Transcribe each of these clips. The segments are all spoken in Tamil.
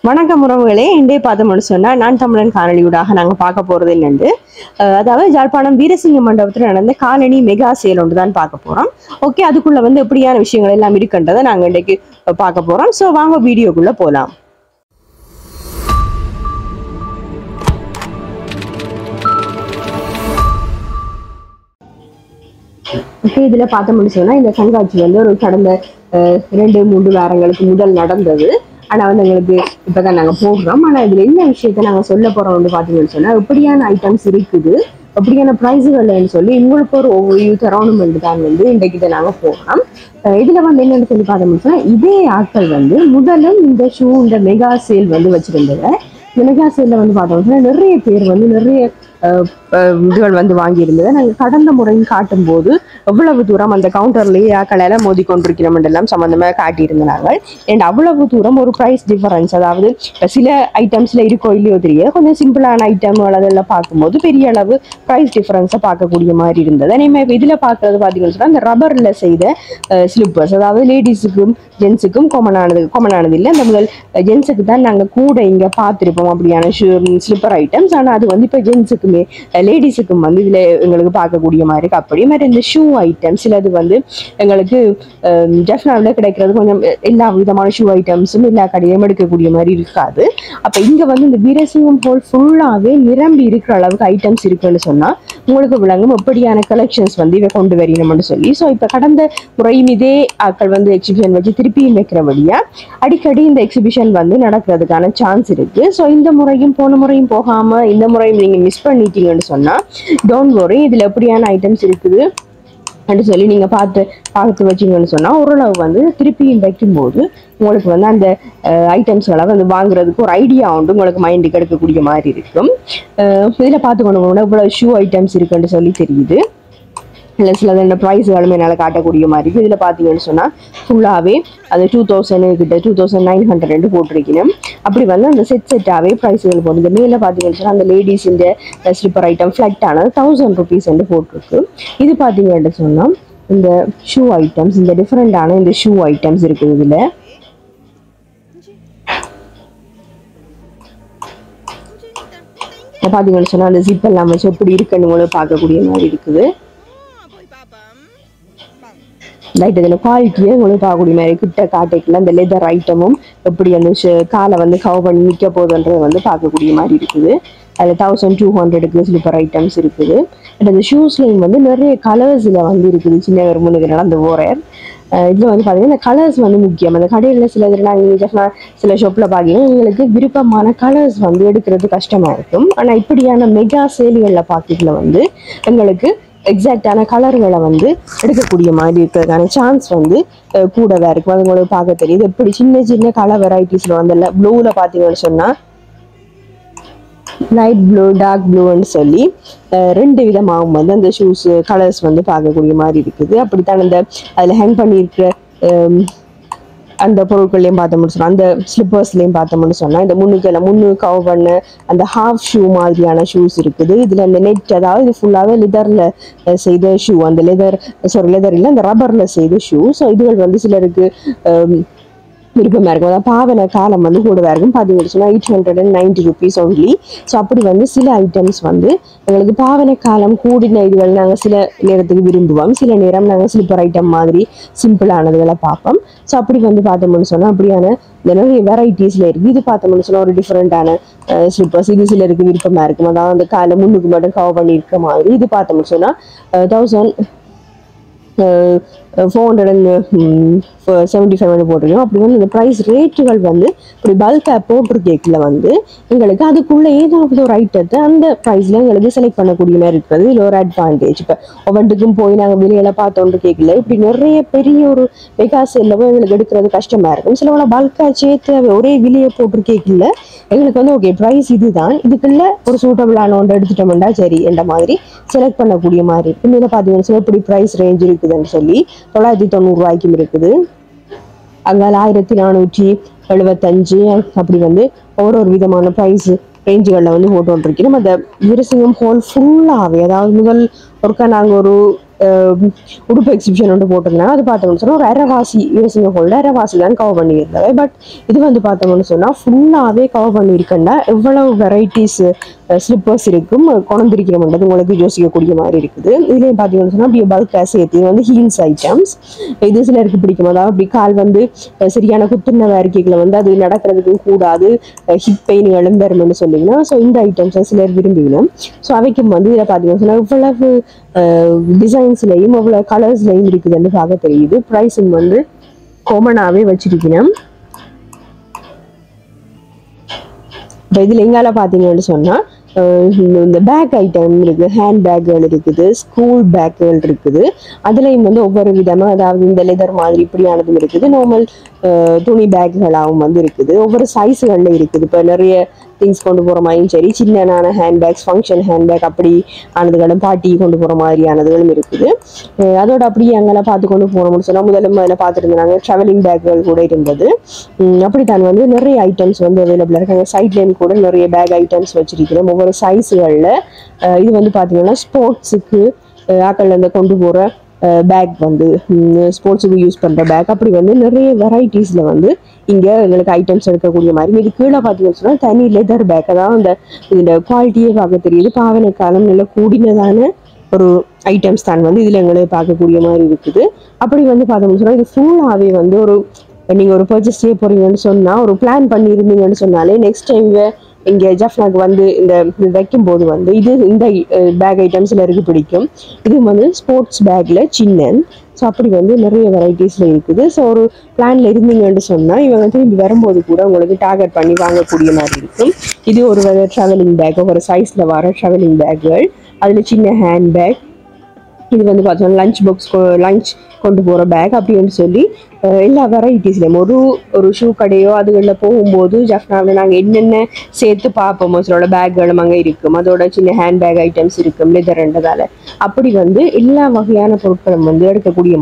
வணக்கம் உறவுகளே, இன்றைய பார்த்தோம்னு சொன்னா நான் தமிழன் காணொலியூடாக நாங்கள் பார்க்க போறது என்னண்டு அதாவது யாழ்ப்பாணம் வீரசிங்க மண்டபத்தில் நடந்த காலனி மெகா சேல் ஒன்று தான் பார்க்க போறோம். ஓகே, அதுக்குள்ள எப்படியான விஷயங்கள் எல்லாம் இருக்குன்றதை நாங்கள் இன்றைக்கு பார்க்க போறோம். ஸோ வாங்க வீடியோக்குள்ள போகலாம். ஓகே, இதுல பார்த்தோம்னு சொன்னா இந்த கண்காட்சி ஒரு கடந்த 2-3 வாரங்களுக்கு முதல் நடந்தது. ஆனா எங்களுக்கு இப்பதான் நாங்க போடுறோம். ஆனா இதுல என்ன விஷயத்த நாங்க சொல்ல போறோம்னு பாத்தீங்கன்னு சொன்னா எப்படியான ஐட்டம்ஸ் இருக்குது, எப்படியான பிரைஸுகள்னு சொல்லி உங்களுக்கு ஒரு ஓவர்வியூ தரணும்னு தான் இன்றைக்கு இதை நாங்க போடுறோம். இதுல என்னன்னு சொல்லி பார்த்தோம்னு சொன்னா இதே ஆட்கள் முதலும் இந்த ஷூ இந்த மெகா சேல் வச்சிருந்தது. இந்த மெகா சேல்ல பார்த்தோம்னா நிறைய பேர் நிறைய இதுகள் வாங்கியிருந்தது. நாங்கள் கடந்த முறையும் காட்டும் போது எவ்வளவு தூரம் அந்த கவுண்டர்லேயே ஆக்களால மோதி கொண்டிருக்கிறோம் எல்லாம் சம்பந்தமாக காட்டியிருந்தாங்க. அண்ட் அவ்வளவு தூரம் ஒரு ப்ரைஸ் டிஃபரன்ஸ், அதாவது சில ஐட்டம்ஸ்ல இருக்கோ இல்லையோ தெரியாது, கொஞ்சம் சிம்பிளான ஐட்டம்கள் அதெல்லாம் பார்க்கும்போது பெரிய அளவு ப்ரைஸ் டிஃபரன்ஸை பார்க்கக்கூடிய மாதிரி இருந்தது. அதே இதுல பார்க்கறது பார்த்தீங்கன்னு சொன்னா அந்த ரப்பர்ல செய்த ஸ்லிப்பர்ஸ், அதாவது லேடிஸுக்கும் ஜென்ஸுக்கும் காமனானது இல்லை. அந்த முதல் ஜென்ஸுக்கு தான் நாங்கள் கூட இங்க பார்த்துருப்போம் அப்படியான ஸ்லிப்பர் ஐட்டம்ஸ். ஆனால் அது இப்போ ஜென்ஸுக்குமே லேடிஸுக்கும் இதுல எங்களுக்கு பார்க்கக்கூடிய மாதிரி இருக்கு. அப்படி மாதிரி இந்த ஷூ ஐட்டம்ஸ் சிலது எங்களுக்கு ஜெஃப்னாவில் கிடைக்கிறது கொஞ்சம் எல்லா விதமான ஷூ ஐட்டம்ஸும் எல்லா கடையும் எடுக்கக்கூடிய மாதிரி இருக்காது. அப்ப இங்க இந்த வீரசிங்கம் ஹால் ஃபுல்லாவே நிரம்பி இருக்கிற அளவுக்கு ஐட்டம்ஸ் இருக்குன்னு சொன்னா உங்களுக்கு விளங்கும் எப்படியான கலெக்ஷன்ஸ் இவை கொண்டு வரணும்னு சொல்லி. ஸோ இப்ப கடந்த முறையும் இதே ஆட்கள் எக்ஸிபிஷன் வச்சு திருப்பியும் வைக்கிறபடியா அடிக்கடி இந்த எக்ஸிபிஷன் நடக்கிறதுக்கான சான்ஸ் இருக்கு. ஸோ இந்த முறையும் போன முறையும் போகாம இந்த முறையும் நீங்க மிஸ் பண்ணிட்டீங்கன்னு சொன்னா டோன்ட் வரி, இதுல எப்படியான ஐட்டம்ஸ் இருக்குது அப்படின்னு சொல்லி நீங்க பார்த்து வச்சீங்கன்னு சொன்னா ஓரளவு திருப்பியும் வைக்கும்போது உங்களுக்கு அந்த ஐட்டம்ஸ்களை வாங்குறதுக்கு ஒரு ஐடியா உண்டு, உங்களுக்கு மைண்டுக்கு எடுக்கக்கூடிய மாதிரி இருக்கும். இதுல பார்த்துக்கொண்டு இவ்வளவு ஷூ ஐட்டம்ஸ் இருக்குன்னு சொல்லி தெரியுது. இல்லை சில ப்ரைஸுகளுமே என்னால் காட்டக்கூடிய மாதிரி இருக்குது. இதில் பார்த்தீங்கன்னு சொன்னால் ஃபுல்லாகவே அது 2000 கிட்ட 2900 போட்டிருக்கணும். அப்படி அந்த செட்டாகவே ப்ரைஸுகள் போட்டு இந்த மேலே பார்த்தீங்கன்னு சொன்னால் அந்த லேடிஸ் இந்த ஸ்லிப்பர் ஐட்டம் ஃப்ளட் ஆனது 1000 rupees போட்டிருக்கு. இது பார்த்தீங்கன்னு சொன்னால் இந்த ஷூ ஐட்டம்ஸ், இந்த டிஃப்ரெண்டான இந்த ஷூ ஐட்டம்ஸ் இருக்குது. இதில் பார்த்தீங்கன்னு சொன்னால் அந்த ஜிப் எல்லாம் வச்சு எப்படி இருக்குன்னு உங்களுக்கு பார்க்கக்கூடிய மாதிரி இருக்குது. லைட் இதில் குவாலிட்டியை உங்களுக்கு பார்க்கக்கூடிய மாதிரி கிட்ட காட்டைக்குள்ள அந்த லெதர் ஐட்டமும் எப்படி அந்த காலை கவர் பண்ணி நிற்க போதுன்றது பார்க்கக்கூடிய மாதிரி இருக்குது. அதில் 1200 ஸ்லிப்பர் ஐட்டம்ஸ் இருக்குது. அண்ட் அந்த ஷூஸ்லையும் நிறைய கலர்ஸில் இருக்குது. சின்ன ஒரு முன்னுக்கு நடந்து போகிறேன். இதில் பார்த்தீங்கன்னா இந்த கலர்ஸ் முக்கியம். அந்த கடையில் சில சில ஷாப்பில் பார்த்தீங்கன்னா எங்களுக்கு விருப்பமான கலர்ஸ் எடுக்கிறது கஷ்டமாக இருக்கும். ஆனால் இப்படியான மெகா சேல்களில் பார்க்கல எங்களுக்கு எக்ஸாக்டான கலர்களை எடுக்கக்கூடிய மாதிரி இருக்கிறதுக்கான சான்ஸ் கூடவே இருக்கும். அது உங்களுக்கு பார்க்க தெரியுது. எப்படி சின்ன சின்ன கலர் வெரைட்டிஸ்ல ப்ளூவில் பார்த்தீங்கன்னு சொன்னால் லைட் ப்ளூ, டார்க் ப்ளூன்னு சொல்லி 2 விதமாகவும் அந்த ஷூஸ் கலர்ஸ் பார்க்கக்கூடிய மாதிரி இருக்குது. அப்படித்தான் அந்த அதில் ஹேங் பண்ணியிருக்கிற அந்த பொருட்கள்லையும் பார்த்தோம்னு சொன்னால் அந்த ஸ்லிப்பர்ஸ்லையும் பார்த்தோம்னு சொன்னால் இந்த முன்னு கவர் பண்ண அந்த ஹாஃப் ஷூ மாதிரியான ஷூஸ் இருக்குது. இதில் அந்த நெட், அதாவது இது ஃபுல்லாகவே லெதரில் செய்த ஷூ, அந்த லெதர் இல்லை அந்த ரப்பரில் செய்த ஷூ. ஸோ இதுகள் சிலருக்கு விருப்பமாக இருக்கும். அதாவது பாவனை காலம் கூடவே இருக்கும். பார்த்தீங்கன்னு சொன்னால் 890 rupees ஒன்லி. ஸோ அப்படி சில ஐட்டம்ஸ் எங்களுக்கு பாவனை காலம் கூடின இதுகள் நாங்கள் சில நேரத்துக்கு விரும்புவோம். சில நேரம் நாங்கள் ஸ்லிப்பர் ஐட்டம் மாதிரி சிம்பிளானதுகளை பார்ப்போம். ஸோ அப்படி பார்த்தோம்னு சொன்னால் அப்படியான நிறைய வெரைட்டிஸில் இருக்குது. இது பார்த்தோம்னு சொன்னால் ஒரு டிஃப்ரெண்டான ஸ்லிப்பர்ஸ், இது சிலருக்கு விருப்பமாக இருக்கும். அதாவது அந்த காலை முன்னுக்கு மட்டும் கவர் பண்ணி இருக்க மாதிரி. இது பார்த்தோம்னு சொன்னால் 1475 போட்டிருக்கோம். அப்படி இந்த ப்ரைஸ் ரேட்டுகள் இப்படி பல்காக போட்டிருக்கேக்கில் எங்களுக்கு அதுக்குள்ளே ஏதாவது ஒரு ஐட்டத்தை அந்த ப்ரைஸில் எங்களுக்கு செலக்ட் பண்ணக்கூடிய மாதிரி இருக்கிறது. இதில் ஒரு அட்வான்டேஜ். இப்போ ஒவ்வொன்றுக்கும் போய் நாங்கள் விலையில பார்த்தோன்னு கேட்கல. இப்படி நிறைய பெரிய ஒரு மெகா சேல்ல போய் எங்களுக்கு எடுக்கிறது கஷ்டமாக இருக்கும். சிலவங்கள பல்காக சேர்த்து ஒரே விலையை போட்டிருக்கேக்கில் எங்களுக்கு ஓகே ப்ரைஸ் இதுதான், இதுக்குள்ள ஒரு சூட்டபிளான ஒன்று எடுத்துட்டோம்னா சரி என்ற மாதிரி செலக்ட் பண்ணக்கூடிய மாதிரி இருக்கு. இதில் பார்த்தீங்கன்னா எப்படி ப்ரைஸ் ரேஞ்ச் இருக்குதுன்னு சொல்லி 990 ரூபாய்க்கும் இருக்குது. அங்கால 1475 அப்படி ஒரு விதமான ப்ரைஸ் ரேஞ்சுகளில் போட்டு இருக்கோம். அந்த வீரசிங்கம் ஹால் ஃபுல்லாகவே, அதாவது முதல் ஒருக்கா நாங்கள் ஒரு உடுப்பு எக்ஸிபிஷன் வந்து போட்டிருந்தாங்க. அது பார்த்தோம்னு சொன்னால் ஒரு அரைவாசி யூஎஸ்ங்க அரைவாசி தான் கவர் பண்ணியிருந்தவை. பட் இது வந்து பார்த்தோம்னு சொன்னால் ஃபுல்லாகவே கவர் பண்ணியிருக்கேன்டா எவ்வளவு வெரைட்டிஸ் ஸ்லிப்பர்ஸ் இருக்கும் கொண்டிருக்கிறோம்ன்றது உங்களுக்கு யோசிக்கக்கூடிய மாதிரி இருக்குது. இதுலேயும் பார்த்தீங்கன்னு சொன்னால் அப்படியே பல்காக சேர்த்து இது வந்து ஹீல்ஸ் ஐட்டம்ஸ். இது சிலருக்கு பிடிக்கும். அதாவது அப்படி கால் வந்து சரியான குத்துன வேர்க்கைகளை வந்து அது நடக்கிறதுக்கும் கூடாது, ஹிப் பெயின் எழும்பெரும்னு சொன்னீங்கன்னா ஸோ இந்த ஐட்டம்ஸை சிலர் விரும்பிக்கணும். ஸோ அவைக்கும் வந்து இதில் பார்த்தீங்கன்னு சொன்னால் இவ்வளவு டிசைன்ஸ்லையும் அவ்வளோ கலர்ஸ்லையும் இருக்குதுன்னு பார்க்க தெரியுது. ப்ரைஸிங் வந்து காமனாகவே வச்சிருக்கணும். இப்போ இதில் எங்கால பார்த்தீங்கன்னு சொன்னால் இந்த பேக் ஐட்டம் இருக்குது, ஹேண்ட் பேக்குகள் இருக்குது, ஸ்கூல் பேக்குகள் இருக்குது. அதுலேயும் வந்து ஒவ்வொரு விதமாக அதாவது இந்த லெதர் மாதிரி இப்படியானதும் இருக்குது, நார்மல் துணி பேக்குகளாகவும் வந்து இருக்குது. ஒவ்வொரு சைஸுகளில் இருக்குது. இப்போ நிறைய திங்ஸ் கொண்டு போகிற மாதிரியும் சரி, சின்னனான hand bags, function hand bag அப்படி ஆனதுகளும் பார்ட்டி கொண்டு போகிற மாதிரியானதுகளும் இருக்குது. அதோட அப்படியே அங்கெல்லாம் பார்த்து கொண்டு போகணும்னு சொன்னால் முதல்ல அதில் பார்த்துருந்தாங்க ட்ராவலிங் பேக்குகள் கூட இருந்தது. அப்படித்தான் வந்து நிறைய ஐட்டம்ஸ் வந்து அவைலபிளாக இருக்காங்க. சைட்லேயும் கூட நிறைய பேக் ஐட்டம்ஸ் வச்சிருக்கிறோம் ஒவ்வொரு சைஸுகளில். இது வந்து பார்த்தீங்கன்னா ஸ்போர்ட்ஸுக்கு ஆக்கள் வந்து கொண்டு போகிற பேக் வந்து ஸ்போர்ட்ஸுக்கு யூஸ் பண்ணுற பேக் அப்படி வந்து நிறைய வெரைட்டிஸில் வந்து இங்கே எங்களுக்கு ஐட்டம்ஸ் எடுக்கக்கூடிய மாதிரி. இது கீழே பார்த்தீங்கன்னு சொன்னால் தனி லெதர் பேக், அதாவது இந்த இதோட குவாலிட்டியே பார்க்க தெரியுது. பாவனை காலம் நல்ல கூடினதான ஒரு ஐட்டம்ஸ் தான் வந்து இதில் எங்களுக்கு பார்க்கக்கூடிய மாதிரி இருக்குது. அப்படி வந்து பார்த்தோம்னு சொன்னால் இது ஃபுல்லாகவே வந்து ஒரு நீங்கள் ஒரு பர்ச்சேஸ் செய்ய போகிறீங்கன்னு சொன்னால் ஒரு பிளான் பண்ணியிருந்தீங்கன்னு சொன்னாலே நெக்ஸ்ட் டைம் இங்கே ஜஃப்னாக்கு வந்து இந்த வைக்கும்போது வந்து இது இந்த பேக் ஐட்டம்ஸ் எல்லாருக்கும் பிடிக்கும். இது வந்து ஸ்போர்ட்ஸ் பேக்கில் சின்ன. ஸோ அப்படி வந்து நிறைய வெரைட்டிஸில் இருக்குது. ஸோ ஒரு பிளானில் இருந்தீங்கன்னு சொன்னால் இவங்க திரும்பி வரும்போது கூட உங்களுக்கு டார்கெட் பண்ணி வாங்கக்கூடிய மாதிரி இருக்கும். இது ஒரு வகை ட்ராவலிங் பேக், ஒரு சைஸில் வர ட்ராவலிங் பேக்குகள். அதில் சின்ன ஹேண்ட் பேக், இது வந்து பார்த்தோம்னா லஞ்ச் கொண்டு போகிற பேக் அப்படின்னு சொல்லி எல்லா வெரைட்டிஸ்லையும் ஒரு ஷூ கடையோ அதுகளில் போகும்போது ஜஃப்னாவில் நாங்கள் என்னென்ன சேர்த்து பார்ப்போம். சிலோட பேக்குகளும் அங்கே இருக்கும், அதோட சின்ன ஹேண்ட் பேக் ஐட்டம்ஸ் இருக்கும் லெதர்ன்றதால. அப்படி வந்து எல்லா வகையான பொருட்களும் வந்து எடுக்கக்கூடிய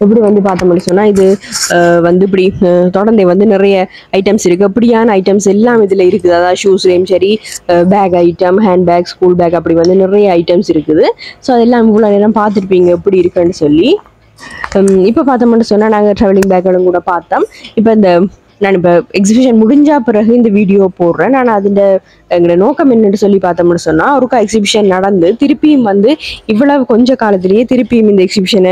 இப்படி வந்து பார்த்தோம்னு சொன்னா இது வந்து இப்படி தொடர்ந்து வந்து நிறைய ஐட்டம்ஸ் இருக்கு. அப்படியான ஐட்டம்ஸ் எல்லாம் இதுல இருக்குது. அதாவது ஷூஸ்லயும் சரி, bag item, hand bag, school bag, அப்படி வந்து நிறைய ஐட்டம்ஸ் இருக்குது. ஸோ அதெல்லாம் இவ்வளோ நேரம் பார்த்துருப்பீங்க எப்படி இருக்குன்னு சொல்லி. இப்போ பார்த்தோம்னு சொன்னா நாங்கள் ட்ராவலிங் பேக்களும் கூட பார்த்தோம். இப்போ இந்த நான் இப்போ எக்ஸிபிஷன் முடிஞ்சா பிறகு இந்த வீடியோ போடுறேன். நான் அதில் எங்களோட நோக்கம் என்னன்னு சொல்லி பார்த்தோம்னு சொன்னால், ஒருக்கா எக்ஸிபிஷன் நடந்து திருப்பியும் வந்து இவ்வளவு கொஞ்ச காலத்திலேயே திருப்பியும் இந்த எக்ஸிபிஷன்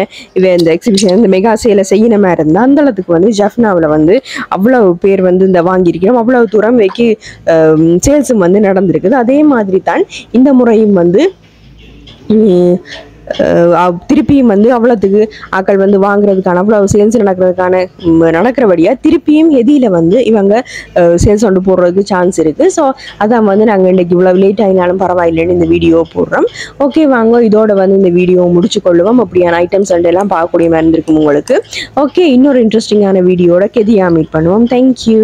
இந்த மெகா சேலை செய்யணுமா இருந்தால் அந்த அளவுக்கு வந்து ஜஃப்னாவில் வந்து அவ்வளவு பேர் வந்து இந்த வாங்கியிருக்கிறோம். அவ்வளவு தூரம் வைக்கி சேல்ஸும் வந்து நடந்திருக்குது. அதே மாதிரி தான் இந்த முறையும் வந்து திருப்பியும் வந்து அவ்வளோத்துக்கு ஆக்கள் வந்து வாங்குறதுக்கான அவ்வளோ சேல்ஸ் நடக்கிறபடியாக திருப்பியும் எதியில் வந்து இவங்க சேல்ஸ் கொண்டு போடுறதுக்கு சான்ஸ் இருக்குது. ஸோ அதான் வந்து நாங்கள் இன்றைக்கி இவ்வளோ லேட் ஆகினாலும் பரவாயில்லைன்னு இந்த வீடியோ போடுறோம். ஓகே, வாங்க இதோட வந்து இந்த வீடியோ முடிச்சு கொள்ளுவோம். அப்படியான ஐட்டம்ஸ் எல்லாம் பார்க்கக்கூடிய மாதிரி இருந்திருக்கும் உங்களுக்கு. ஓகே, இன்னொரு இன்ட்ரெஸ்டிங்கான வீடியோட கெதியா மீட் பண்ணுவோம். தேங்க்யூ.